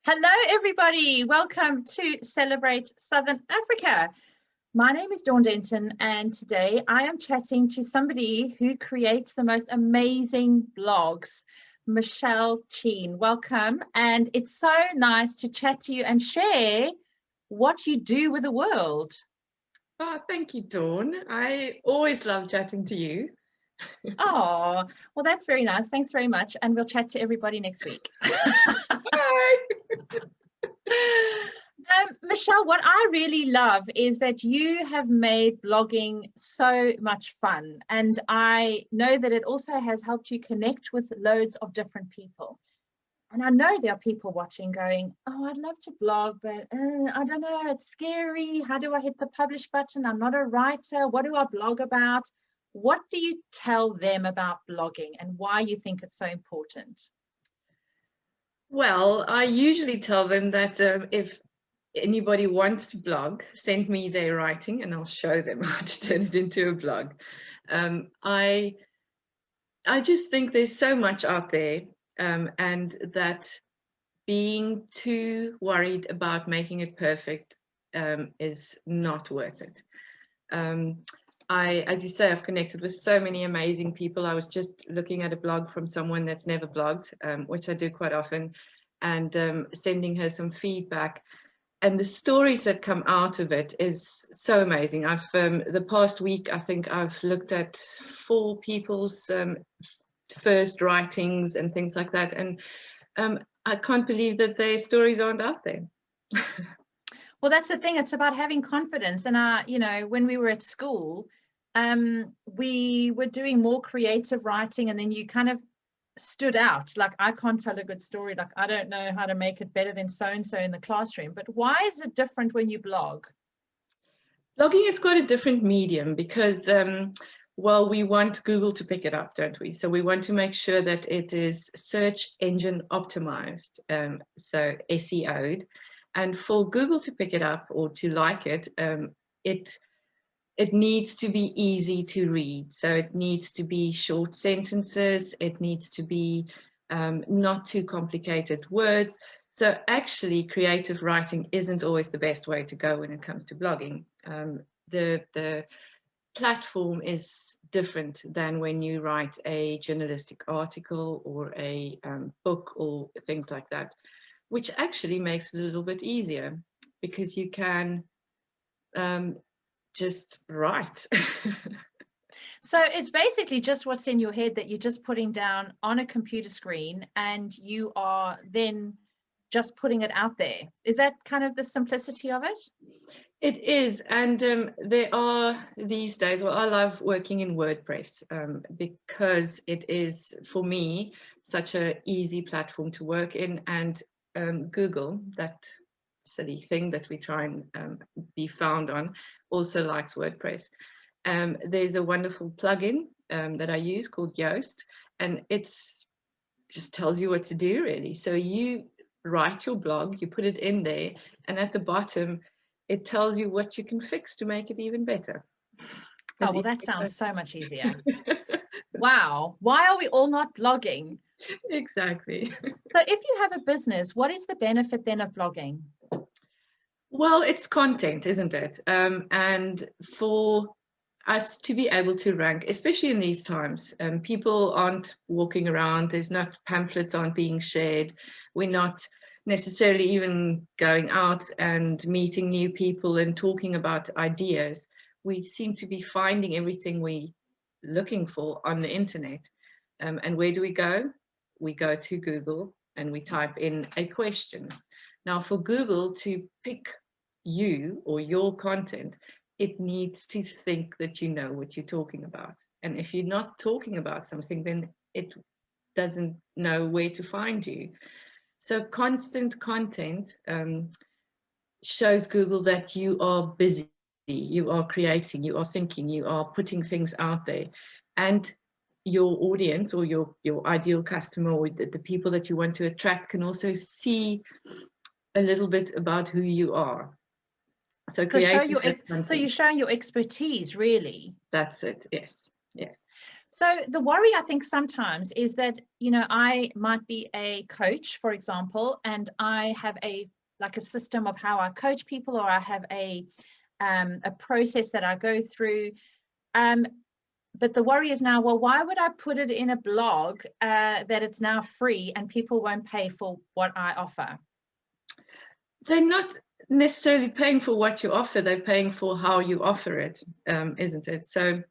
Hello, everybody. Welcome to Celebrate Southern Africa. My name is Dawn Denton, and today I am chatting to somebody who creates the most amazing blogs, Cheyne. Welcome, and it's so nice to chat to you and share what you do with the world. Oh, thank you, Dawn. I always love chatting to you. Oh, well, that's very nice. Thanks very much, and we'll chat to everybody next week. Bye. Michelle, what I really love is that you have made blogging so much fun, and I know that it also has helped you connect with loads of different people. And I know there are people watching going, oh, I'd love to blog, but I don't know, it's scary. How do I hit the publish button? I'm not a writer. What do I blog about? What do you tell them about blogging and why you think it's so important? Well, I usually tell them that if anybody wants to blog, send me their writing and I'll show them how to turn it into a blog. I just think there's so much out there, and that being too worried about making it perfect is not worth it. As you say, I've connected with so many amazing people. I was just looking at a blog from someone that's never blogged, which I do quite often, and sending her some feedback. And the stories that come out of it is so amazing. I've the past week, I think I've looked at 4 people's first writings and things like that, and I can't believe that their stories aren't out there. Well, that's the thing. It's about having confidence. And you know, when we were at school, we were doing more creative writing, and then you kind of stood out. Like, I can't tell a good story. Like, I don't know how to make it better than so-and-so in the classroom. But why is it different when you blog? Blogging is quite a different medium because, well, we want Google to pick it up, don't we? So we want to make sure that it is search engine optimized, so SEO'd. And for Google to pick it up or to like it, it needs to be easy to read. So it needs to be short sentences. It needs to be not too complicated words. So actually, creative writing isn't always the best way to go when it comes to blogging. The platform is different than when you write a journalistic article or a book or things like that, which actually makes it a little bit easier because you can just write. So it's basically just what's in your head that you're just putting down on a computer screen, and you are then just putting it out there. Is that kind of the simplicity of it? It is, and there are these days, well, I love working in WordPress because it is, for me, such an easy platform to work in, and Google, that silly thing that we try and be found on, also likes WordPress. There's a wonderful plugin that I use called Yoast, and it's just tells you what to do, really. So you write your blog, you put it in there, and at the bottom it tells you what you can fix to make it even better. Oh, well, that sounds so much easier. Wow. Why are we all not blogging? Exactly. So if you have a business, what is the benefit then of blogging? Well, it's content, isn't it? And for us to be able to rank, especially in these times, people aren't walking around, there's no pamphlets aren't being shared, we're not necessarily even going out and meeting new people and talking about ideas. We seem to be finding everything we're looking for on the internet. And where do we go? We go to Google and we type in a question. Now, for Google to pick you or your content, it needs to think that you know what you're talking about. And if you're not talking about something, then it doesn't know where to find you. So constant content shows Google that you are busy, you are creating, you are thinking, you are putting things out there. And your audience or your ideal customer or the people that you want to attract can also see a little bit about who you are. So you're showing your expertise, really. That's it. Yes. So the worry, I think, sometimes is that, you know, I might be a coach, for example, and I have a system of how I coach people, or I have a process that I go through. But the worry is now, well, why would I put it in a blog that it's now free and people won't pay for what I offer? They're not necessarily paying for what you offer, they're paying for how you offer it, isn't it? So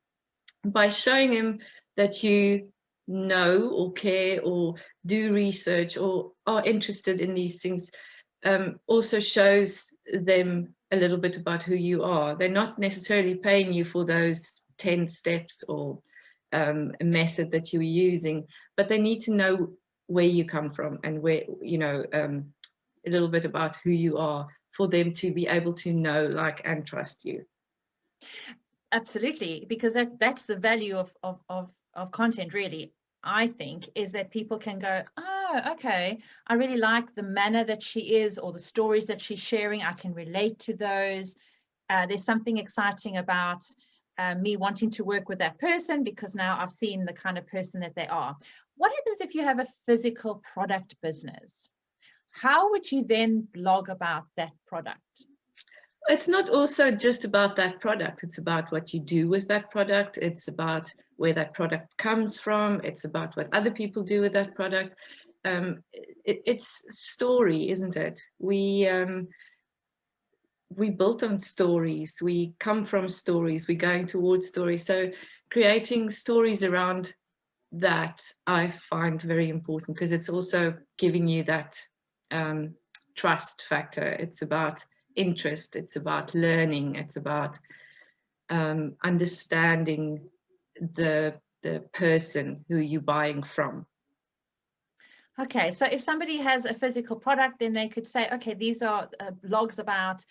by showing them that you know or care or do research or are interested in these things, also shows them a little bit about who you are. They're not necessarily paying you for those 10 steps or a method that you're using, but they need to know where you come from and where, you know, a little bit about who you are for them to be able to know, like, and trust you. Absolutely, because that's the value of content, really. I think is that people can go, oh, okay, I really like the manner that she is, or the stories that she's sharing. I can relate to those. There's something exciting about me wanting to work with that person, because now I've seen the kind of person that they are. What happens if you have a physical product business? How would you then blog about that product? It's not also just about that product. It's about what you do with that product. It's about where that product comes from. It's about what other people do with that product. It's story, isn't it? We built on stories. We come from stories. We're going towards stories. So creating stories around that I find very important, because it's also giving you that trust factor. It's about interest, it's about learning, it's about understanding the person who you're buying from. Okay, so if somebody has a physical product, then they could say, okay, these are blogs about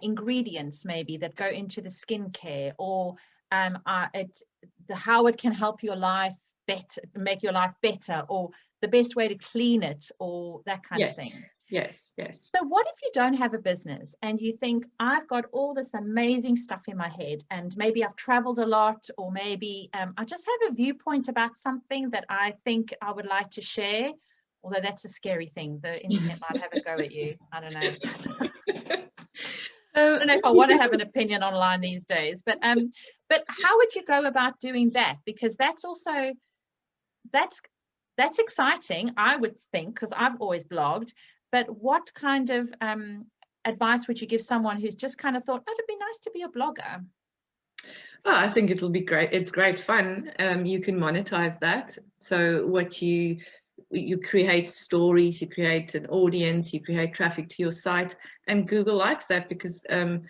ingredients maybe that go into the skincare, or how it can help your life better, make your life better, or the best way to clean it, or that kind of thing. Yes, yes. So what if you don't have a business and you think, I've got all this amazing stuff in my head, and maybe I've traveled a lot, or maybe I just have a viewpoint about something that I think I would like to share, although that's a scary thing. The internet might have a go at you. I don't know. I don't know if I want to have an opinion online these days, but how would you go about doing that? Because that's also, that's exciting, I would think, because I've always blogged. But what kind of advice would you give someone who's just kind of thought, oh, it'd be nice to be a blogger? Oh, I think it'll be great. It's great fun. You can monetize that. So what you create stories, you create an audience, you create traffic to your site, and Google likes that, because I'm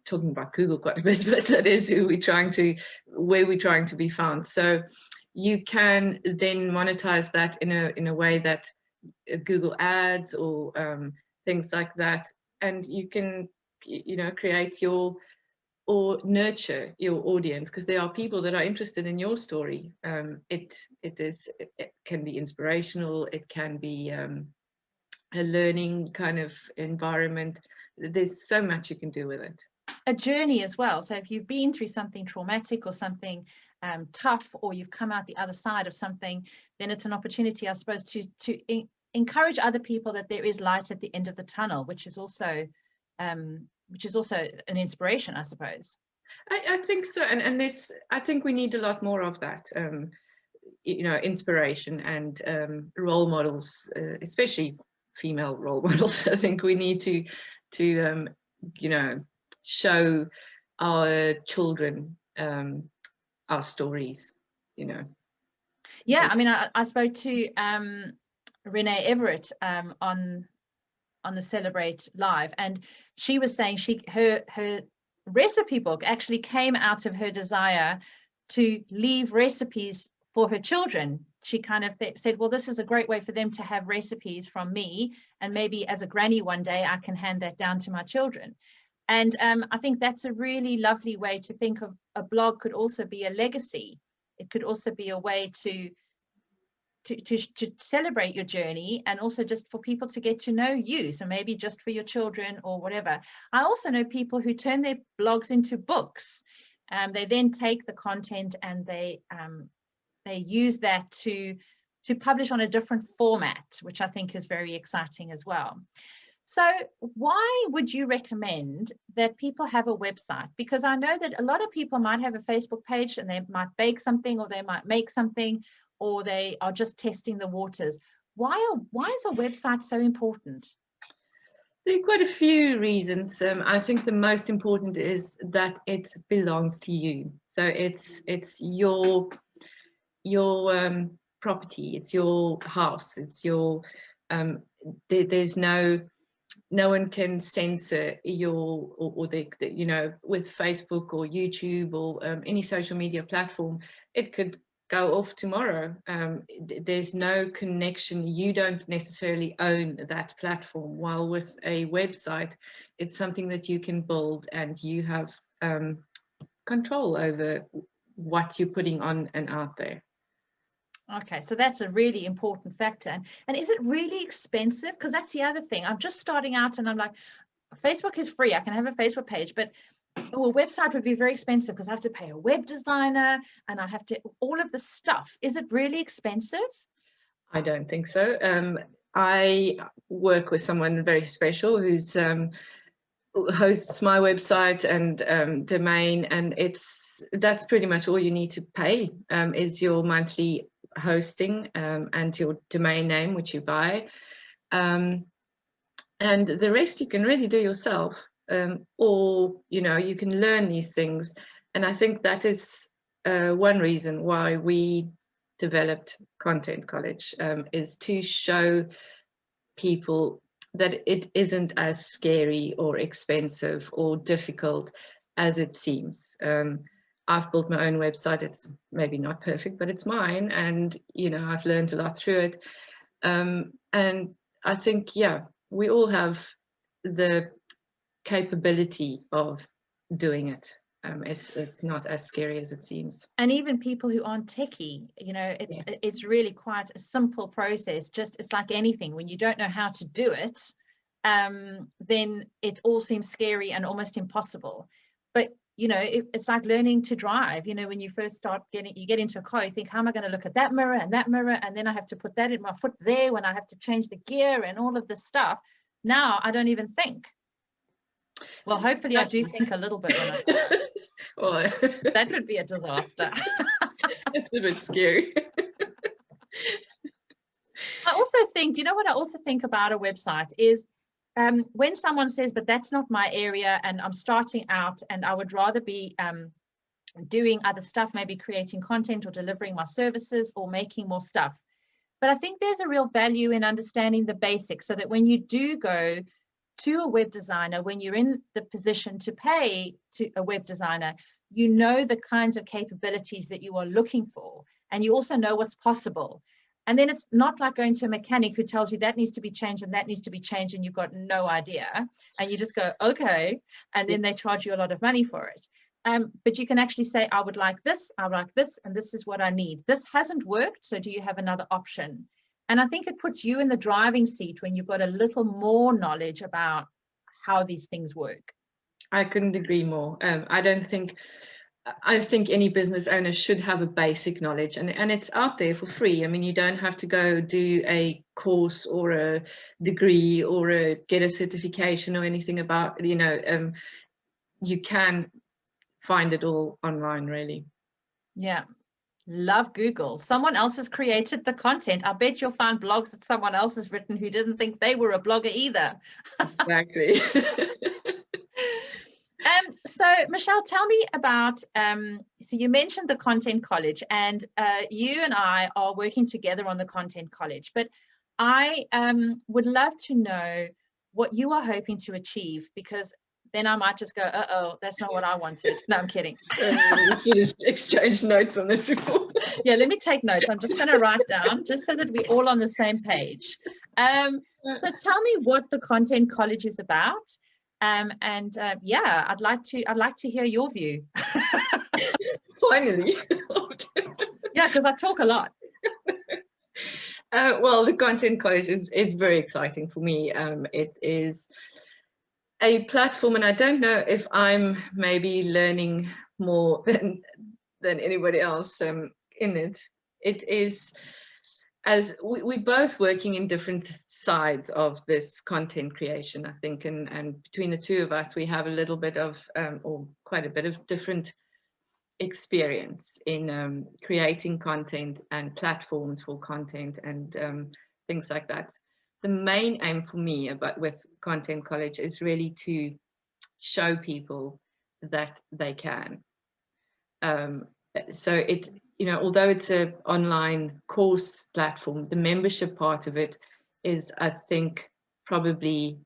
talking about Google quite a bit, but that is where we're trying to be found. So you can then monetize that in a way that Google ads or things like that, and you can, you know, create or nurture your audience, because there are people that are interested in your story. It can be inspirational, it can be a learning kind of environment. There's so much you can do with it. A journey as well. So if you've been through something traumatic or something tough, or you've come out the other side of something, then it's an opportunity, I suppose, to encourage other people that there is light at the end of the tunnel, which is also an inspiration, I suppose. I think so, and this, I think we need a lot more of that. You know, inspiration and role models, especially female role models. I think we need to you know, show our children our stories, you know. Yeah, I mean, I spoke to Renee Everett on the Celebrate Live, and she was saying her recipe book actually came out of her desire to leave recipes for her children. She kind of said, well, this is a great way for them to have recipes from me, and maybe as a granny one day I can hand that down to my children. And I think that's a really lovely way to think of a blog. Could also be a legacy. It could also be a way to celebrate your journey, and also just for people to get to know you. So maybe just for your children or whatever. I also know people who turn their blogs into books, They then take the content and they use that to publish on a different format, which I think is very exciting as well. So why would you recommend that people have a website? Because I know that a lot of people might have a Facebook page and they might bake something, or they might make something, or they are just testing the waters. Why is a website so important? There are quite a few reasons. I think the most important is that it belongs to you. So it's your property, it's your house, it's your there's no one can censor your or the you know, with Facebook or YouTube or any social media platform, it could go off tomorrow. There's no connection. You don't necessarily own that platform, while with a website it's something that you can build and you have control over what you're putting on and out there. Okay, so that's a really important factor. And is it really expensive? Because that's the other thing. I'm just starting out and I'm like, Facebook is free. I can have a Facebook page, but a website would be very expensive because I have to pay a web designer and I have to, all of the stuff. Is it really expensive? I don't think so. I work with someone very special who's hosts my website and domain, and that's pretty much all you need to pay is your monthly hosting and your domain name, which you buy, and the rest you can really do yourself, or you know, you can learn these things. And I think that is one reason why we developed Content College, is to show people that it isn't as scary or expensive or difficult as it seems. I've built my own website. It's maybe not perfect, but it's mine, and you know, I've learned a lot through it. And I think, yeah, we all have the capability of doing it. It's not as scary as it seems. And even people who aren't techie, you know, Yes. it's really quite a simple process. Just, it's like anything. When you don't know how to do it, then it all seems scary and almost impossible. But you know, it's like learning to drive. You know, when you first start you get into a car, you think, how am I going to look at that mirror, and then I have to put that in my foot there when I have to change the gear and all of this stuff. Now I don't even think. Well, hopefully I do think a little bit when Well, that would be a disaster. it's a bit scary. I also think, you know what I also think about a website is, when someone says, but that's not my area and I'm starting out and I would rather be doing other stuff, maybe creating content or delivering my services or making more stuff. But I think there's a real value in understanding the basics, so that when you do go to a web designer, when you're in the position to pay to a web designer, you know the kinds of capabilities that you are looking for, and you also know what's possible. And then it's not like going to a mechanic who tells you that needs to be changed and that needs to be changed, and you've got no idea. And you just go, okay. And then they charge you a lot of money for it. But you can actually say, I would like this, and this is what I need. This hasn't worked, so do you have another option? And I think it puts you in the driving seat when you've got a little more knowledge about how these things work. I couldn't agree more. I think any business owner should have a basic knowledge, and it's out there for free. I mean, you don't have to go do a course or a degree or get a certification or anything about, you know, you can find it all online, really. Yeah. Love Google. Someone else has created the content. I bet you'll find blogs that someone else has written who didn't think they were a blogger either. Exactly. So Michelle, tell me about, so you mentioned the Content College, and you and I are working together on the Content College, but I would love to know what you are hoping to achieve, because then I might just go, uh-oh, that's not what I wanted. No, I'm kidding. You just exchange notes on this before. Yeah, let me take notes. I'm just going to write down just so that we're all on the same page. So tell me what the Content College is about. Yeah, I'd like to hear your view. Finally. Yeah, because I talk a lot. Well, the Content College is very exciting for me. It is a platform, and I don't know if I'm maybe learning more than anybody else in it. It is, as we're both working in different sides of this content creation, I think, and between the two of us, we have a little bit of, or quite a bit of different experience in creating content and platforms for content and things like that. The main aim for me with Content College is really to show people that they can. So it, although it's an online course platform, the membership part of it is, I think, probably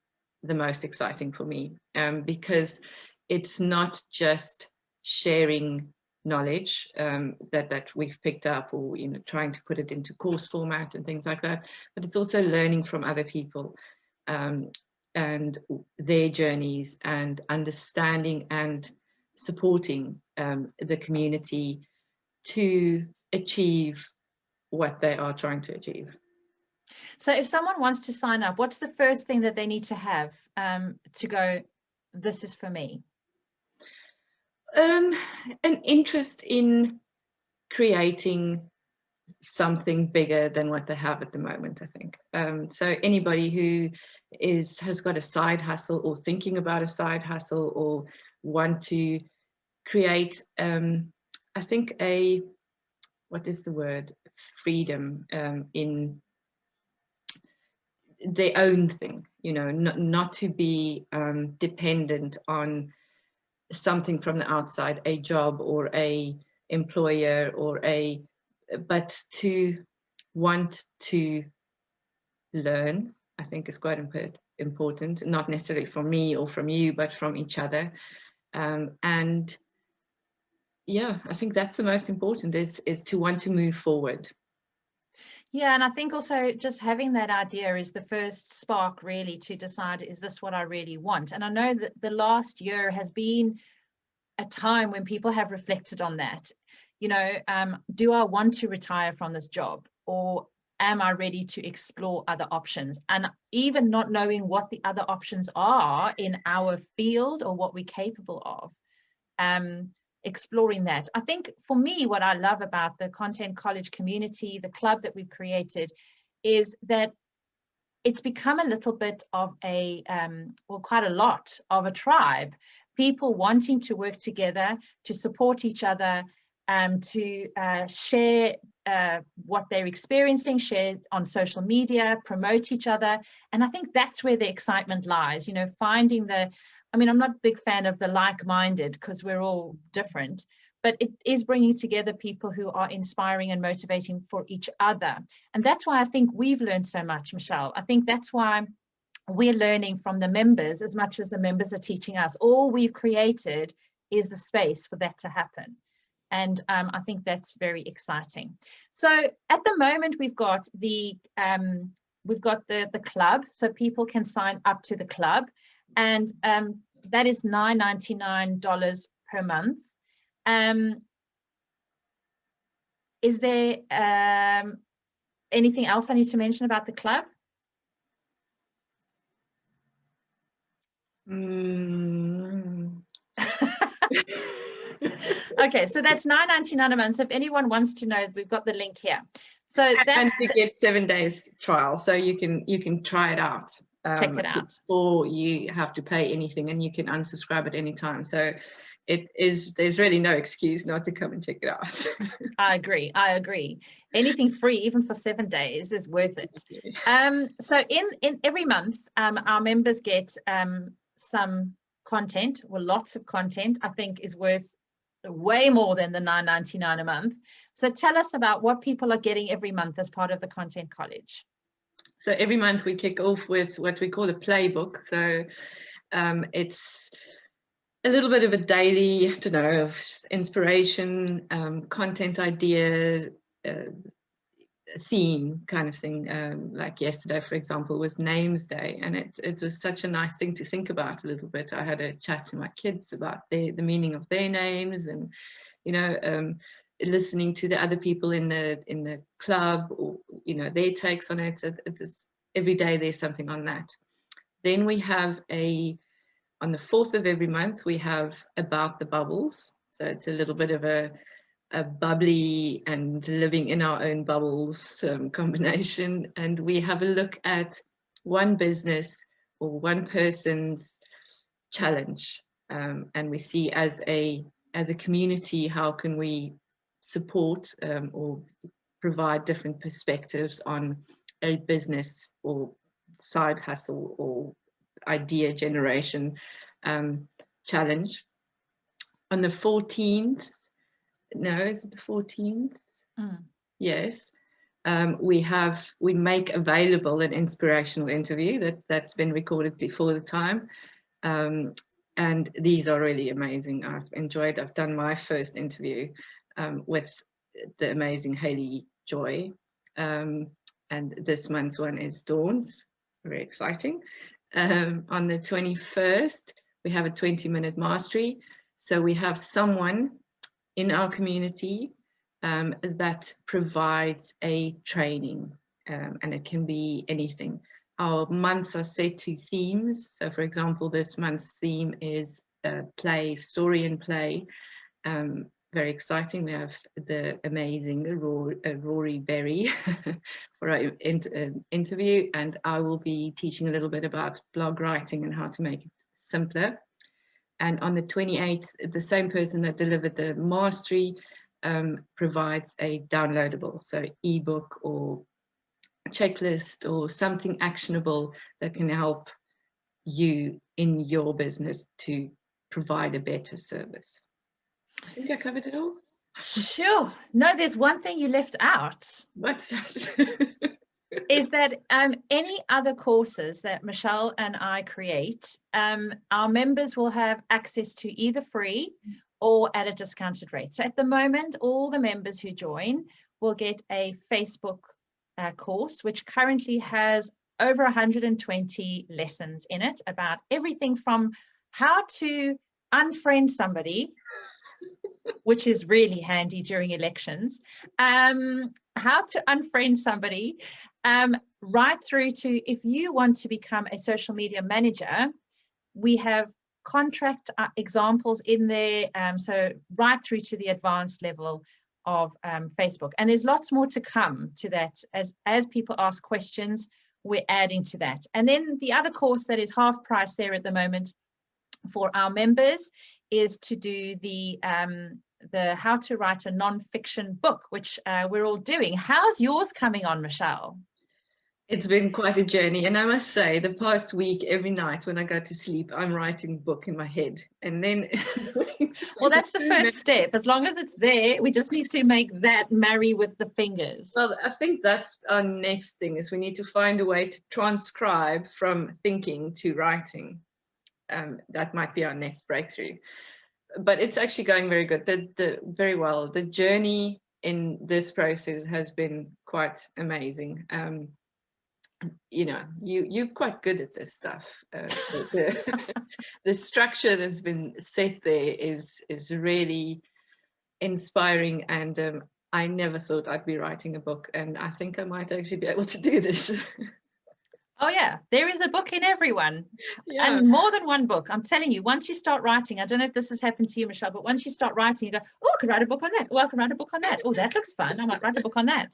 the most exciting for me, because it's not just sharing knowledge that we've picked up, or trying to put it into course format and things like that, but it's also learning from other people and their journeys, and understanding and supporting the community to achieve what they are trying to achieve. So if someone wants to sign up, what's the first thing that they need to have to go, this is for me? An interest in creating something bigger than what they have at the moment, I think. So anybody who has got a side hustle, or thinking about a side hustle, or want to create, I think, what is the word? Freedom in their own thing, not to be dependent on something from the outside, a job or a employer but to want to learn, I think, is quite important, not necessarily from me or from you, but from each other. And yeah, I think that's the most important, is to want to move forward. Yeah, and I think also just having that idea is the first spark, really, to decide, is this what I really want? And I know that the last year has been a time when people have reflected on that. Do I want to retire from this job, or am I ready to explore other options? And even not knowing what the other options are in our field, or what we're capable of, exploring that. I think for me, what I love about the Content College community, the club that we've created, is that it's become a little bit of quite a lot of a tribe. People wanting to work together, to support each other, to share what they're experiencing, share on social media, promote each other. And I think that's where the excitement lies, finding I'm not a big fan of the like-minded, because we're all different, but it is bringing together people who are inspiring and motivating for each other. And that's why I think we've learned so much, Michelle. I think that's why we're learning from the members as much as the members are teaching us. All we've created is the space for that to happen. And I think that's very exciting. So at the moment, we've got the club, so people can sign up to the club, and that is $9.99 per month. Is there anything else I need to mention about the club? Okay, so that's $9.99 a month. So if anyone wants to know, we've got the link here. So that's, and you get 7 days trial, so you can try it out. Check it out. Or you have to pay anything, and you can unsubscribe at any time. So there's really no excuse not to come and check it out. I agree. Anything free, even for 7 days, is worth it. So in every month, our members get some content, or lots of content, I think, is worth way more than the $9.99 a month. So tell us about what people are getting every month as part of the Content College. So every month we kick off with what we call a playbook. So it's a little bit of a daily, of inspiration, content ideas, theme kind of thing. Like yesterday, for example, was Names Day, and it was such a nice thing to think about a little bit. I had a chat to my kids about the meaning of their names, and listening to the other people in the club, or their takes on it. It is every day there's something on that. Then we have a On the 4th of every month, we have About the Bubbles. So it's a little bit of a bubbly and living in our own bubbles combination. And we have a look at one business or one person's challenge. And we see as a community, how can we support or provide different perspectives on a business or side hustle or idea generation challenge. On the 14th, no, is it the 14th? Yes. We make available an inspirational interview that's been recorded before the time. And these are really amazing. I've done my first interview with the amazing Hayley Joy. And this month's one is Dawn's, very exciting. On the 21st, we have a 20-minute mastery. So we have someone in our community that provides a training, and it can be anything. Our months are set to themes. So for example, this month's theme is play, story and play. Very exciting. We have the amazing Rory Berry for our interview, and I will be teaching a little bit about blog writing and how to make it simpler. And on the 28th, the same person that delivered the mastery provides a downloadable, so ebook or checklist or something actionable that can help you in your business to provide a better service. I think I covered it all. Sure. No, there's one thing you left out. What's that? Is that any other courses that Michelle and I create, our members will have access to either free or at a discounted rate. So at the moment, all the members who join will get a Facebook course, which currently has over 120 lessons in it about everything from how to unfriend somebody, which is really handy during elections, how to unfriend somebody, right through to if you want to become a social media manager, we have contract examples in there, so right through to the advanced level of Facebook. And there's lots more to come to that. As people ask questions, we're adding to that. And then the other course that is half price there at the moment for our members is to do the how to write a non-fiction book, which we're all doing. How's yours coming on, Michelle? It's been quite a journey, and I must say the past week, every night when I go to sleep, I'm writing a book in my head, and then well, that's the first step. As long as it's there, we just need to make that marry with the fingers. Well, I think that's our next thing, is we need to find a way to transcribe from thinking to writing. That might be our next breakthrough, but it's actually going very good. Very well. The journey in this process has been quite amazing. You know, you're quite good at this stuff. The structure that's been set there is really inspiring, and I never thought I'd be writing a book, and I think I might actually be able to do this. Oh yeah, there is a book in everyone, yeah. And more than one book. I'm telling you, once you start writing, I don't know if this has happened to you, Michelle, but once you start writing, you go, oh, I could write a book on that. Oh, I can write a book on that. Oh, that looks fun. I might write a book on that.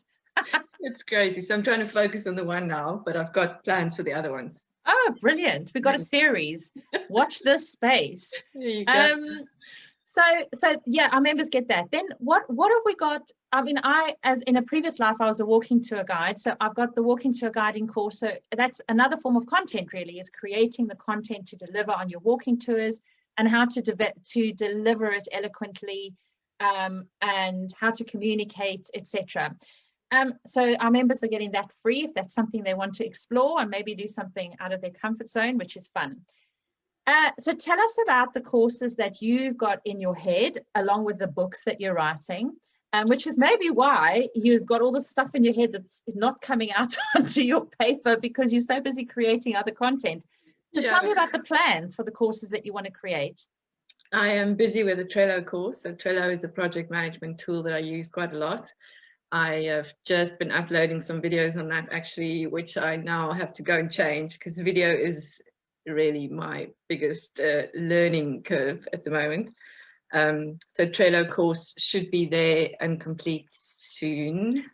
It's crazy. So I'm trying to focus on the one now, but I've got plans for the other ones. Oh, brilliant. We've got a series. Watch this space. There you go. So yeah, our members get that. Then what have we got? I mean, as in a previous life, I was a walking tour guide. So I've got the walking tour guiding course. So that's another form of content, really, is creating the content to deliver on your walking tours and how to deliver it eloquently, and how to communicate, etc. So our members are getting that free if that's something they want to explore and maybe do something out of their comfort zone, which is fun. So tell us about the courses that you've got in your head, along with the books that you're writing, which is maybe why you've got all this stuff in your head that's not coming out onto your paper because you're so busy creating other content. So tell me about the plans for the courses that you want to create. I am busy with a Trello course. So Trello is a project management tool that I use quite a lot. I have just been uploading some videos on that, actually, which I now have to go and change because video is really my biggest learning curve at the moment. So Trello course should be there and complete soon.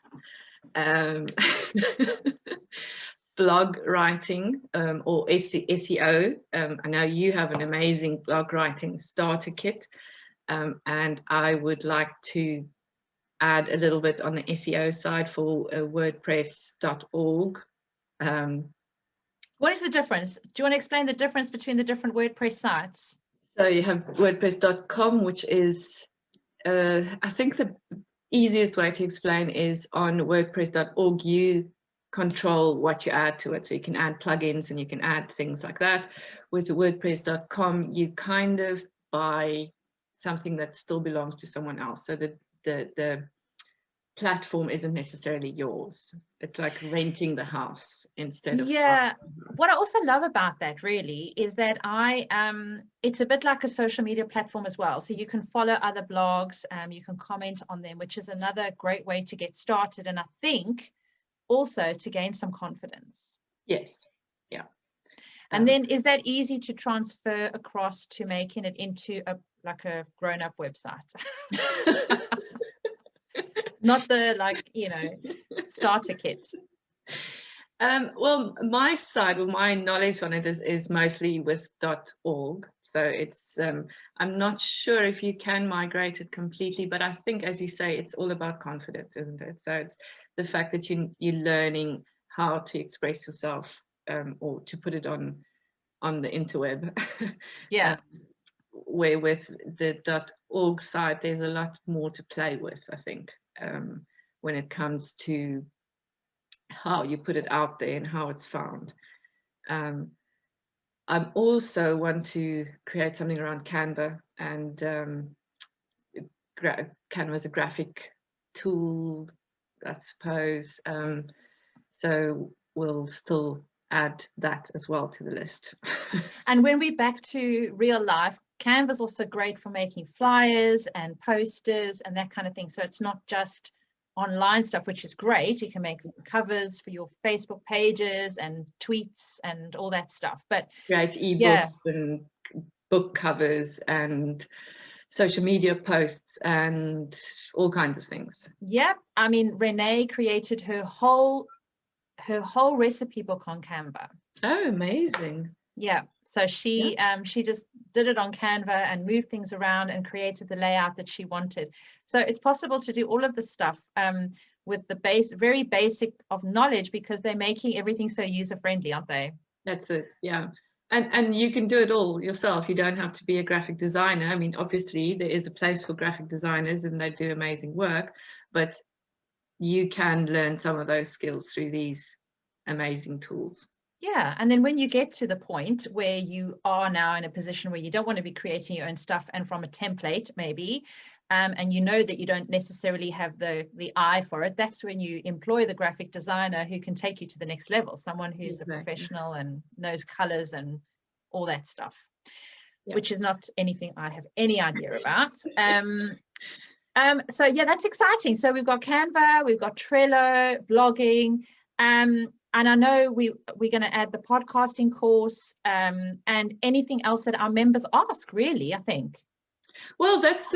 Blog writing or SEO. I know you have an amazing blog writing starter kit, and I would like to add a little bit on the SEO side for WordPress.org. What is the difference? Do you want to explain the difference between the different WordPress sites? So you have WordPress.com, which is, I think the easiest way to explain is on WordPress.org, you control what you add to it. So you can add plugins and you can add things like that. With WordPress.com, you kind of buy something that still belongs to someone else. So the platform isn't necessarily yours. It's like renting the house instead of what I also love about that really is that it's a bit like a social media platform as well, so you can follow other blogs, you can comment on them, which is another great way to get started, and I think also to gain some confidence. Yes. Yeah. And then is that easy to transfer across to making it into a grown-up website? Not the starter kit. Well, my side, or my knowledge on it is mostly with .org. So it's I'm not sure if you can migrate it completely, but I think, as you say, it's all about confidence, isn't it? So it's the fact that you're learning how to express yourself, or to put it on the interweb. Yeah. Where with the .org side, there's a lot more to play with, I think, when it comes to how you put it out there and how it's found. I also want to create something around Canva, and Canva is a graphic tool, I suppose. So we'll still add that as well to the list. And when we're back to real life, Canva's also great for making flyers and posters and that kind of thing. So it's not just online stuff, which is great. You can make covers for your Facebook pages and tweets and all that stuff. But create ebooks and book covers and social media posts and all kinds of things. Yep. I mean, Renee created her whole recipe book on Canva. Oh, amazing. Yeah. So she just did it on Canva and moved things around and created the layout that she wanted. So it's possible to do all of this stuff with the very basic of knowledge, because they're making everything so user-friendly, aren't they? That's it. Yeah. And you can do it all yourself. You don't have to be a graphic designer. I mean, obviously there is a place for graphic designers and they do amazing work, but you can learn some of those skills through these amazing tools. Yeah. And then when you get to the point where you are now in a position where you don't want to be creating your own stuff and from a template maybe, and you know that you don't necessarily have the eye for it, that's when you employ the graphic designer who can take you to the next level, someone who's a professional and knows colors and all that stuff, which is not anything I have any idea about. So yeah, that's exciting. So we've got Canva, we've got Trello, blogging, and I know we're going to add the podcasting course, and anything else that our members ask, really, I think. Well, that's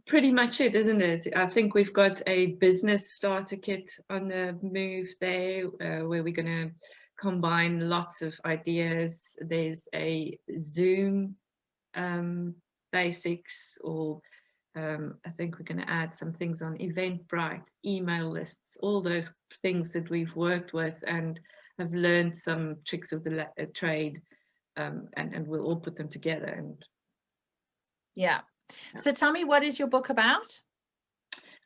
pretty much it, isn't it? I think we've got a business starter kit on the move there, where we're going to combine lots of ideas. There's a Zoom basics, or I think we're going to add some things on Eventbrite, email lists, all those things that we've worked with and have learned some tricks of the trade, and we'll all put them together. And yeah. So tell me, what is your book about?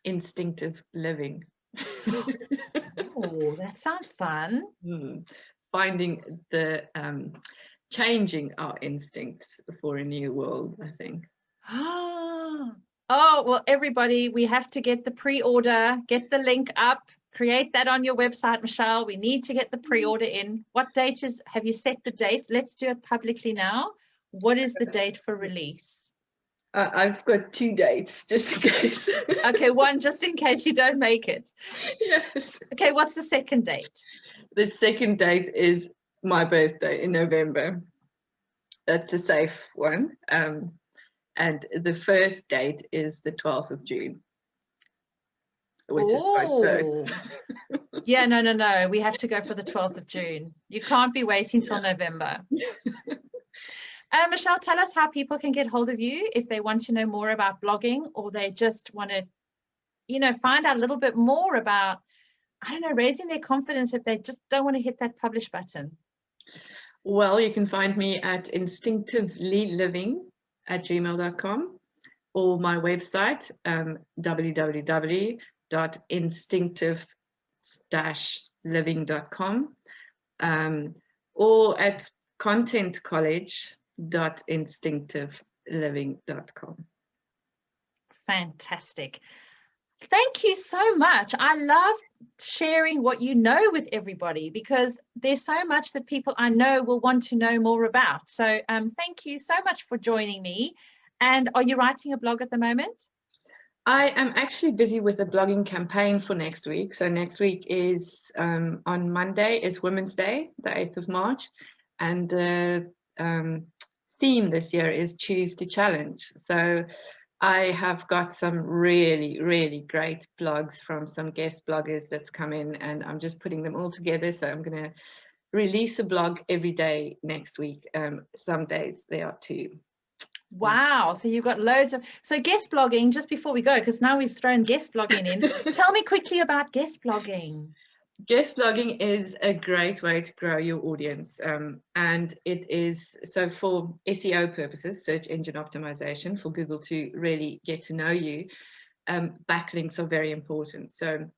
Instinctive living. Oh, that sounds fun. Finding the changing our instincts for a new world, I think. Oh, well, everybody, we have to get the pre-order, get the link up, create that on your website, Michelle. We need to get the pre-order in. What date have you set the date? Let's do it publicly now. What is the date for release? I've got 2 dates, just in case. Okay, one just in case you don't make it. Yes. Okay, what's the second date? The second date is my birthday in November. that's a safe one. And the first date is the 12th of June, which is quite close. Yeah, no. We have to go for the 12th of June. You can't be waiting till November. Michelle, tell us how people can get hold of you if they want to know more about blogging, or they just want to, find out a little bit more about, I don't know, raising their confidence if they just don't want to hit that publish button. Well, you can find me at instinctively.living@gmail.com, or my website, www.instinctive-living.com, or at contentcollege.instinctiveliving.com. Fantastic. Thank you so much. I love sharing what you know with everybody, because there's so much that people I know will want to know more about. So thank you so much for joining me. And are you writing a blog at the moment? I am actually busy with a blogging campaign for next week. So next week is on Monday is Women's Day, the 8th of March. And the theme this year is Choose to Challenge. So I have got some really, really great blogs from some guest bloggers that's come in, and I'm just putting them all together. So I'm going to release a blog every day next week. Some days there are 2. Wow. So you've got loads of, so guest blogging, just before we go, because now we've thrown guest blogging in, tell me quickly about guest blogging. Guest blogging is a great way to grow your audience, and it is so for SEO purposes, search engine optimization, for Google to really get to know you. Backlinks are very important. So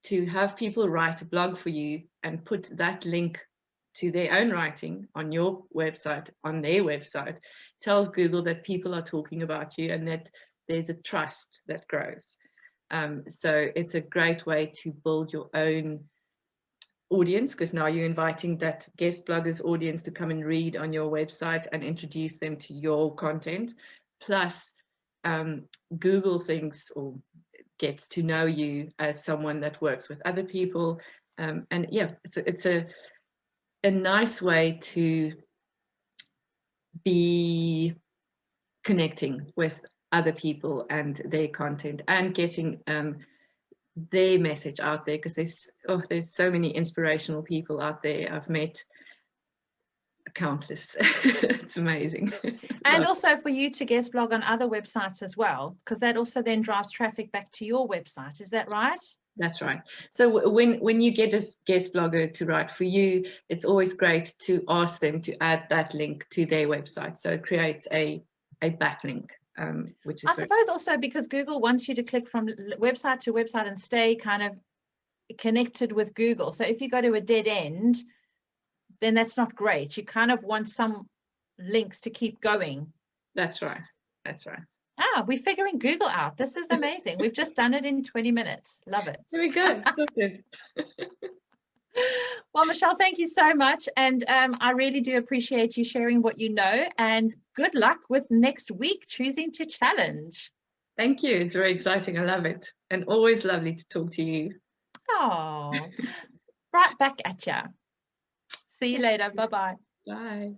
to have people write a blog for you and put that link to their own writing on your website, on their website, tells Google that people are talking about you and that there's a trust that grows. So it's a great way to build your own audience, because now you're inviting that guest blogger's audience to come and read on your website and introduce them to your content. Plus, Google thinks or gets to know you as someone that works with other people. And yeah, it's a nice way to be connecting with other people and their content and getting their message out there, because there's so many inspirational people out there. I've met countless. It's amazing. And also for you to guest blog on other websites as well, because that also then drives traffic back to your website. Is that right? That's right. So when you get a guest blogger to write for you, it's always great to ask them to add that link to their website. So it creates a backlink. Which is, I suppose also because Google wants you to click from website to website and stay kind of connected with Google. So if you go to a dead end, then that's not great. You kind of want some links to keep going. That's right. That's right. We're figuring Google out. This is amazing. We've just done it in 20 minutes. Love it. There we go. Well, Michelle, thank you so much. And I really do appreciate you sharing what you know. And good luck with next week, Choosing to Challenge. Thank you. It's very exciting. I love it. And always lovely to talk to you. Oh, right back at you. See you later. Bye-bye. Bye.